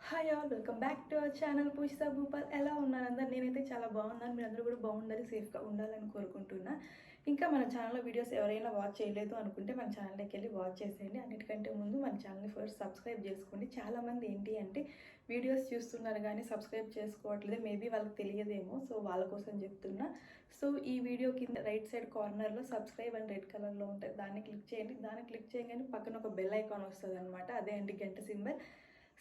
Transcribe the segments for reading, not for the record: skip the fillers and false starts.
Hi all welcome back to our channel Poojitha Bhupal. ఎలా ఉన్నారు అందరు? నేనైతే చాలా బాగున్నాను. మీరందరూ కూడా బాగుండాలి, సేఫ్గా ఉండాలని కోరుకుంటున్నా. ఇంకా మన ఛానల్లో వీడియోస్ ఎవరైనా వాచ్ చేయలేదు అనుకుంటే మన ఛానల్లోకి వెళ్ళి వాచ్ చేసేయండి. అన్నిటికంటే ముందు మన ఛానల్ని ఫస్ట్ సబ్స్క్రైబ్ చేసుకోండి. చాలామంది ఏంటి అంటే వీడియోస్ చూస్తున్నారు కానీ సబ్స్క్రైబ్ చేసుకోవట్లేదు. మేబీ వాళ్ళకి తెలియదేమో, సో వాళ్ళ కోసం చెప్తున్నా. సో ఈ వీడియో కింద రైట్ సైడ్ కార్నర్లో సబ్స్క్రైబ్ అని రెడ్ కలర్లో ఉంటుంది, దాన్ని క్లిక్ చేయండి. దాన్ని క్లిక్ చేయగానే పక్కన ఒక బెల్ ఐకాన్ వస్తుంది అనమాట, అదే అండి గంట సింబల్.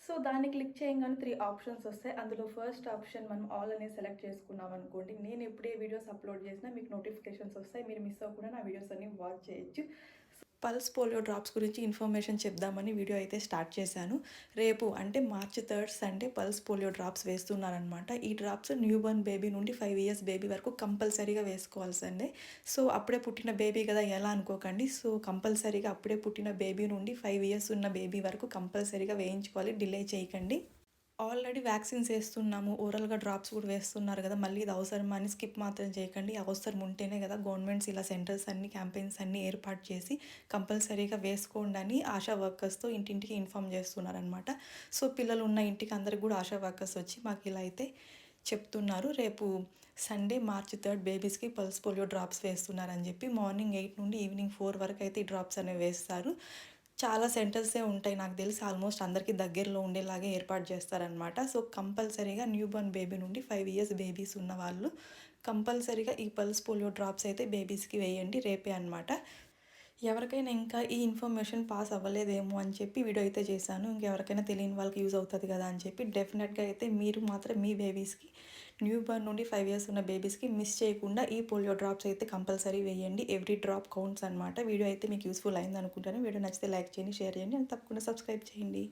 సో దాన్ని క్లిక్ చేయగానే 3 ఆప్షన్స్ వస్తాయి. అందులో ఫస్ట్ ఆప్షన్ మనం ఆల్ అనేది సెలెక్ట్ చేసుకున్నాం అనుకోండి, నేను ఎప్పుడే వీడియోస్ అప్లోడ్ చేసినా మీకు నోటిఫికేషన్స్ వస్తాయి. మీరు మిస్ అవ్వకుండా నా వీడియోస్ అన్ని వాచ్ చేయొచ్చు. పల్స్ పోలియో డ్రాప్స్ గురించి ఇన్ఫర్మేషన్ చెప్దామని వీడియో అయితే స్టార్ట్ చేశాను. రేపు అంటే మార్చి 3 సండే పల్స్ పోలియో డ్రాప్స్ వేస్తున్నారనమాట. ఈ డ్రాప్స్ న్యూ బోర్న్ బేబీ నుండి 5 ఇయర్స్ బేబీ వరకు కంపల్సరీగా వేసుకోవాల్సిందే. సో అప్పుడే పుట్టిన బేబీ కదా ఎలా అనుకోకండి. సో కంపల్సరీగా అప్పుడే పుట్టిన బేబీ నుండి 5 ఇయర్స్ ఉన్న బేబీ వరకు కంపల్సరీగా వేయించుకోవాలి, డిలే చేయకండి. ఆల్రెడీ వ్యాక్సిన్స్ వేస్తున్నాము, ఓరల్గా డ్రాప్స్ కూడా వేస్తున్నారు కదా, మళ్ళీ ఇది అవసరమా అని స్కిప్ మాత్రం చేయకండి. అవసరం ఉంటేనే కదా గవర్నమెంట్స్ ఇలా సెంటర్స్ అన్ని క్యాంపెయిన్స్ అన్నీ ఏర్పాటు చేసి కంపల్సరీగా వేసుకోండి అని ఆశా వర్కర్స్తో ఇంటింటికి ఇన్ఫామ్ చేస్తున్నారనమాట. సో పిల్లలు ఉన్న ఇంటికి అందరికి కూడా ఆశా వర్కర్స్ వచ్చి మాకు ఇలా అయితే చెప్తున్నారు. రేపు సండే మార్చి 3 బేబీస్కి పల్స్ పోలియో డ్రాప్స్ వేస్తున్నారని చెప్పి మార్నింగ్ 8 నుండి ఈవినింగ్ 4 వరకు అయితే ఈ డ్రాప్స్ అనేవి వేస్తారు. చాలా సెంటర్సే ఉంటాయి, నాకు తెలిసి ఆల్మోస్ట్ అందరికీ దగ్గరలో ఉండేలాగే ఏర్పాటు చేస్తారనమాట. సో కంపల్సరీగా న్యూ బోర్న్ బేబీ నుండి 5 ఇయర్స్ బేబీస్ ఉన్న వాళ్ళు కంపల్సరీగా ఈ పల్స్ పోలియో డ్రాప్స్ అయితే బేబీస్కి వేయండి రేపే అనమాట. ఎవరికైనా ఇంకా ఈ ఇన్ఫర్మేషన్ పాస్ అవ్వలేదేమో అని చెప్పి వీడియో అయితే చేశాను. ఇంకెవరికైనా తెలియని వాళ్ళకి యూజ్ అవుతుంది కదా అని చెప్పి డెఫినెట్గా అయితే మీరు మాత్రం మీ బేబీస్కి న్యూ బోర్న్ నుండి 5 ఇయర్స్ ఉన్న బేబీస్కి మిస్ చేయకుండా ఈ పోలియో డ్రాప్స్ అయితే కంపల్సరీ వేయండి. ఎవ్రీ డ్రాప్ కౌంట్స్ అనమాట. వీడియో అయితే మీకు యూస్ఫుల్ అయింది అనుకుంటాను. వీడియో నచ్చితే లైక్ చేయండి, షేర్ చేయండి అండ్ తప్పకుండా సబ్స్క్రైబ్ చేయండి.